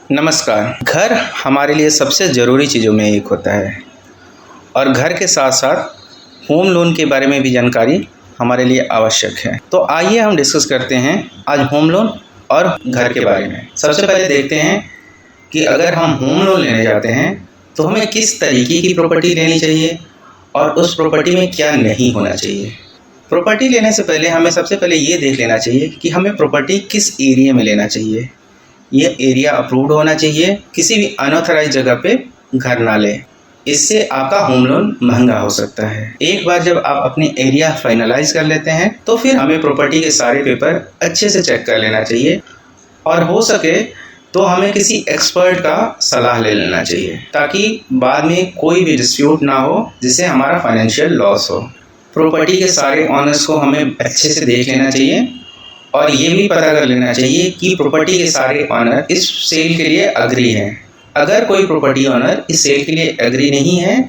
नमस्कार। घर हमारे लिए सबसे ज़रूरी चीज़ों में एक होता है और घर के साथ साथ होम लोन के बारे में भी जानकारी हमारे लिए आवश्यक है। तो आइए हम डिस्कस करते हैं आज होम लोन और घर के बारे में। सबसे पहले देखते हैं कि अगर हम होम लोन लेने जाते हैं तो हमें किस तरीके की प्रॉपर्टी लेनी चाहिए और उस प्रॉपर्टी में क्या नहीं होना चाहिए। प्रॉपर्टी लेने से पहले हमें सबसे पहले ये देख लेना चाहिए कि हमें प्रॉपर्टी किस एरिया में लेना चाहिए। ये एरिया अप्रूव्ड होना चाहिए, किसी भी अनऑथराइज जगह पे घर ना लें, इससे आपका होम लोन महंगा हो सकता है। एक बार जब आप अपनी एरिया फाइनलाइज कर लेते हैं तो फिर हमें प्रॉपर्टी के सारे पेपर अच्छे से चेक कर लेना चाहिए और हो सके तो हमें किसी एक्सपर्ट का सलाह ले लेना चाहिए ताकि बाद में कोई भी डिस्प्यूट ना हो जिससे हमारा फाइनेंशियल लॉस हो। प्रॉपर्टी के सारे ऑनर्स को हमें अच्छे से देख लेना चाहिए और ये भी पता कर लेना चाहिए कि प्रॉपर्टी के सारे ऑनर इस सेल के लिए अग्री हैं। अगर कोई प्रॉपर्टी ऑनर इस सेल के लिए अग्री नहीं है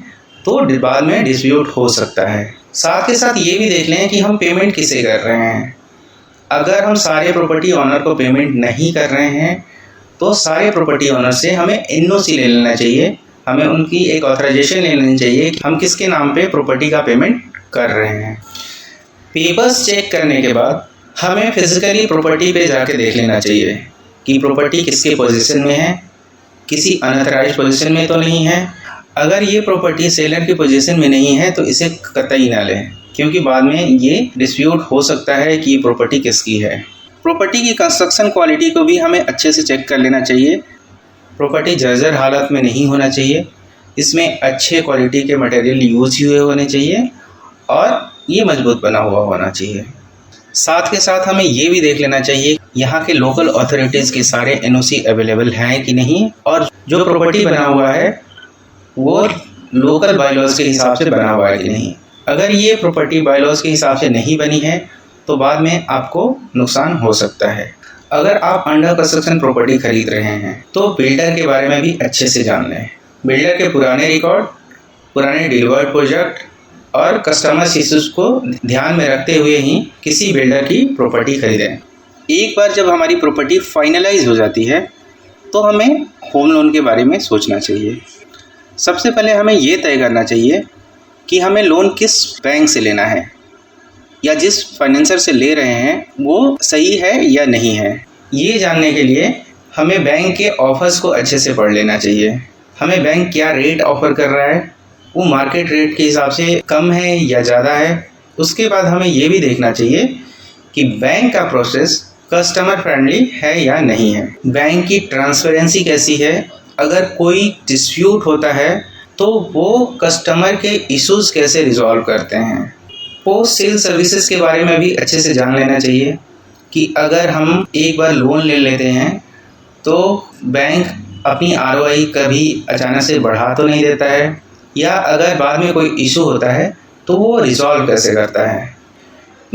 तो बाद में डिस्प्यूट हो सकता है। साथ के साथ ये भी देख लें कि हम पेमेंट किसे कर रहे हैं। अगर हम सारे प्रॉपर्टी ऑनर को पेमेंट नहीं कर रहे हैं तो सारे प्रॉपर्टी ऑनर से हमें एनओसी ले लेना चाहिए, हमें उनकी एक ऑथराइजेशन ले लेनी चाहिए कि हम किसके नाम पे प्रॉपर्टी का पेमेंट कर रहे हैं। पेपर्स चेक करने के बाद हमें फिजिकली प्रॉपर्टी पे जाके देख लेना चाहिए कि प्रॉपर्टी किसके पोजीशन में है, किसी अनऑथराइज्ड पोजीशन में तो नहीं है। अगर ये प्रॉपर्टी सेलर की पोजीशन में नहीं है तो इसे कतई ना लें क्योंकि बाद में ये डिस्प्यूट हो सकता है कि प्रॉपर्टी किसकी है। प्रॉपर्टी की कंस्ट्रक्शन क्वालिटी को भी हमें अच्छे से चेक कर लेना चाहिए। प्रॉपर्टी जर्जर हालत में नहीं होना चाहिए, इसमें अच्छे क्वालिटी के मटेरियल यूज हुए होने चाहिए और ये मजबूत बना हुआ होना चाहिए। साथ के साथ हमें ये भी देख लेना चाहिए यहाँ के लोकल अथॉरिटीज़ के सारे एनओसी अवेलेबल हैं कि नहीं और जो प्रॉपर्टी बना हुआ है वो लोकल बायलॉज के हिसाब से बना हुआ है कि नहीं। अगर ये प्रॉपर्टी बायलॉज के हिसाब से नहीं बनी है तो बाद में आपको नुकसान हो सकता है। अगर आप अंडर कंस्ट्रक्शन प्रॉपर्टी खरीद रहे हैं तो बिल्डर के बारे में भी अच्छे से जान लें। बिल्डर के पुराने रिकॉर्ड, पुराने डिलीवर्ड प्रोजेक्ट और कस्टमर्स इश्यूज को ध्यान में रखते हुए ही किसी बिल्डर की प्रॉपर्टी खरीदें। एक बार जब हमारी प्रॉपर्टी फाइनलाइज हो जाती है तो हमें होम लोन के बारे में सोचना चाहिए। सबसे पहले हमें ये तय करना चाहिए कि हमें लोन किस बैंक से लेना है या जिस फाइनेंसर से ले रहे हैं वो सही है या नहीं है। ये जानने के लिए हमें बैंक के ऑफर्स को अच्छे से पढ़ लेना चाहिए। हमें बैंक क्या रेट ऑफर कर रहा है, वो मार्केट रेट के हिसाब से कम है या ज़्यादा है। उसके बाद हमें ये भी देखना चाहिए कि बैंक का प्रोसेस कस्टमर फ्रेंडली है या नहीं है, बैंक की ट्रांसपेरेंसी कैसी है। अगर कोई डिस्प्यूट होता है तो वो कस्टमर के इश्यूज कैसे रिजॉल्व करते हैं। पोस्ट सेल सर्विसेज के बारे में भी अच्छे से जान लेना चाहिए कि अगर हम एक बार लोन ले लेते हैं तो बैंक अपनी आरओआई कभी अचानक से बढ़ा तो नहीं देता है या अगर बाद में कोई इशू होता है तो वो रिजॉल्व कैसे करता है।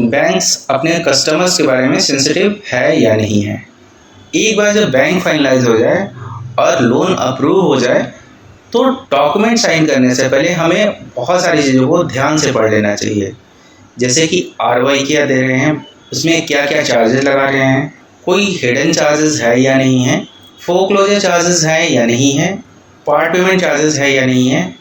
बैंक्स अपने कस्टमर्स के बारे में सेंसिटिव है या नहीं है। एक बार जब बैंक फाइनलाइज हो जाए और लोन अप्रूव हो जाए तो डॉक्यूमेंट साइन करने से पहले हमें बहुत सारी चीज़ों को ध्यान से पढ़ लेना चाहिए, जैसे कि आरओआई क्या दे रहे हैं, उसमें क्या क्या चार्जेस लगा रहे हैं, कोई हिडन चार्जेस है या नहीं है, फोरक्लोजर चार्जेस है या नहीं है, पार्ट पेमेंट चार्जेस है या नहीं है,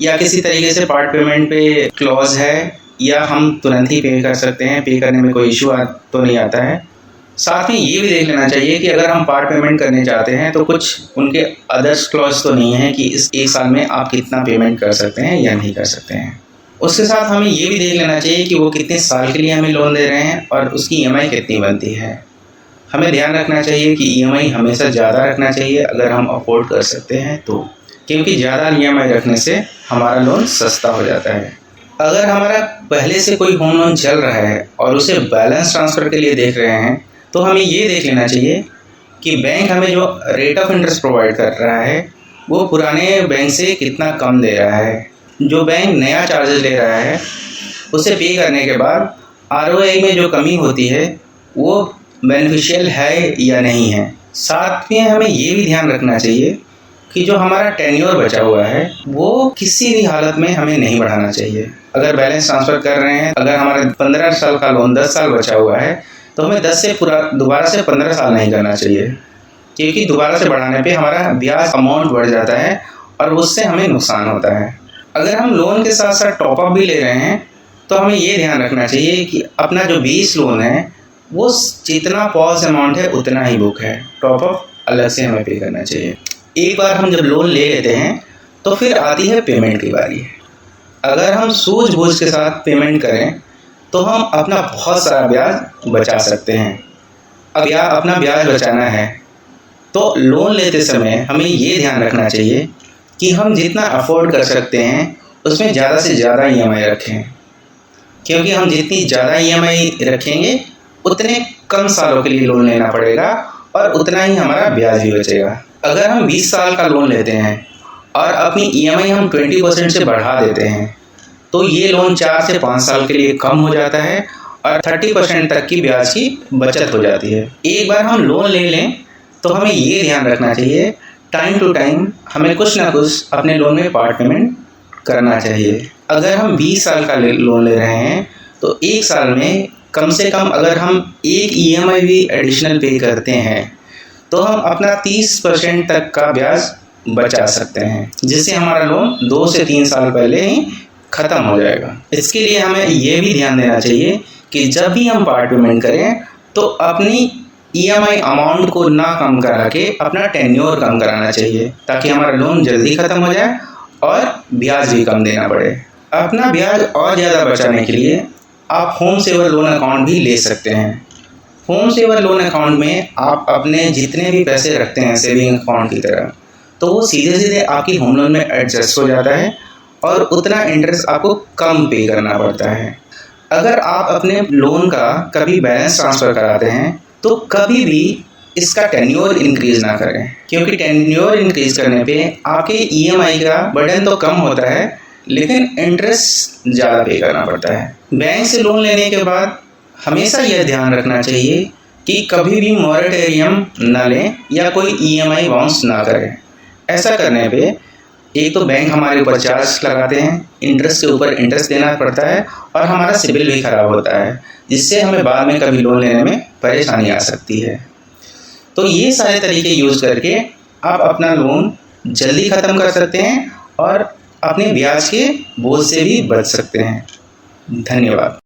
या किसी तरीके से पार्ट पेमेंट पे क्लॉज है या हम तुरंत ही पे कर सकते हैं, पे करने में कोई इशू तो नहीं आता है। साथ में ये भी देख लेना चाहिए कि अगर हम पार्ट पेमेंट करने चाहते हैं तो कुछ उनके अदर्स क्लॉज तो नहीं है कि इस एक साल में आप कितना पेमेंट कर सकते हैं या नहीं कर सकते हैं। उसके साथ हमें ये भी देख लेना चाहिए कि वो कितने साल के लिए हमें लोन दे रहे हैं और उसकी ईएमआई कितनी बनती है। हमें ध्यान रखना चाहिए कि ईएमआई हमेशा ज़्यादा रखना चाहिए अगर हम अफोर्ड कर सकते हैं तो, क्योंकि ज़्यादा ईएमआई रखने से हमारा लोन सस्ता हो जाता है। अगर हमारा पहले से कोई होम लोन चल रहा है और उसे बैलेंस ट्रांसफ़र के लिए देख रहे हैं तो हमें ये देख लेना चाहिए कि बैंक हमें जो रेट ऑफ इंटरेस्ट प्रोवाइड कर रहा है वो पुराने बैंक से कितना कम दे रहा है। जो बैंक नया चार्जेस ले रहा है उसे पे करने के बाद आरओआई में जो कमी होती है वो बेनिफिशियल है या नहीं है। साथ में हमें ये भी ध्यान रखना चाहिए कि जो हमारा टेन्योर बचा हुआ है वो किसी भी हालत में हमें नहीं बढ़ाना चाहिए। अगर बैलेंस ट्रांसफ़र कर रहे हैं, अगर हमारा 15 साल का लोन 10 साल बचा हुआ है तो हमें 10 से दोबारा से 15 साल नहीं करना चाहिए। क्योंकि दोबारा से बढ़ाने पे हमारा ब्याज अमाउंट बढ़ जाता है और उससे हमें नुकसान होता है। अगर हम लोन के साथ साथ टॉपअप भी ले रहे हैं तो हमें ये ध्यान रखना चाहिए कि अपना जो बेस लोन है वो जितना पॉज अमाउंट है उतना ही बुक है, टॉपअप अलग से हमें पे करना चाहिए। एक बार हम जब लोन ले लेते हैं तो फिर आती है पेमेंट की बारी। अगर हम सूझबूझ के साथ पेमेंट करें तो हम अपना बहुत सारा ब्याज बचा सकते हैं। अब अपना ब्याज बचाना है तो लोन लेते समय हमें ये ध्यान रखना चाहिए कि हम जितना अफोर्ड कर सकते हैं उसमें ज़्यादा से ज़्यादा EMI रखें, क्योंकि हम जितनी ज़्यादा EMI रखेंगे उतने कम सालों के लिए लोन लेना पड़ेगा और उतना ही हमारा ब्याज भी बचेगा। अगर हम 20 साल का लोन लेते हैं और अपनी EMI हम 20% से बढ़ा देते हैं तो ये लोन 4 से 5 साल के लिए कम हो जाता है और 30% तक की ब्याज की बचत हो जाती है। एक बार हम लोन ले लें तो हमें ये ध्यान रखना चाहिए टाइम टू टाइम हमें कुछ ना कुछ अपने लोन में पार्ट पेमेंट करना चाहिए। अगर हम 20 साल का लोन ले रहे हैं तो एक साल में कम से कम अगर हम एक EMI भी एडिशनल पे करते हैं तो हम अपना 30% तक का ब्याज बचा सकते हैं, जिससे हमारा लोन 2 से 3 साल पहले ही ख़त्म हो जाएगा। इसके लिए हमें ये भी ध्यान देना चाहिए कि जब भी हम पार्ट पेमेंट करें तो अपनी EMI अमाउंट को ना कम करा के अपना टेन्योर कम कराना चाहिए, ताकि हमारा लोन जल्दी ख़त्म हो जाए और ब्याज भी कम देना पड़े। अपना ब्याज और ज़्यादा बचाने के लिए आप होम सेवर लोन अकाउंट भी ले सकते हैं। होम सेवर लोन अकाउंट में आप अपने जितने भी पैसे रखते हैं सेविंग अकाउंट की तरह, तो वो सीधे सीधे आपकी होम लोन में एडजस्ट हो जाता है और उतना इंटरेस्ट आपको कम पे करना पड़ता है। अगर आप अपने लोन का कभी बैलेंस ट्रांसफ़र कराते हैं तो कभी भी इसका टेन्योर इंक्रीज ना करें, क्योंकि टेन्योर इंक्रीज करने पे आपके EMI का बर्डन तो कम होता है लेकिन इंटरेस्ट ज़्यादा पे करना पड़ता है। बैंक से लोन लेने के बाद हमेशा यह ध्यान रखना चाहिए कि कभी भी मॉरेटोरियम ना लें या कोई EMI बाउंस ना करें। ऐसा करने पे एक तो बैंक हमारे ऊपर चार्ज लगाते हैं, इंटरेस्ट के ऊपर इंटरेस्ट देना पड़ता है और हमारा सिबिल भी ख़राब होता है, जिससे हमें बाद में कभी लोन लेने में परेशानी आ सकती है। तो ये सारे तरीके यूज़ करके आप अपना लोन जल्दी ख़त्म कर सकते हैं और अपने ब्याज के बोझ से भी बच सकते हैं। धन्यवाद।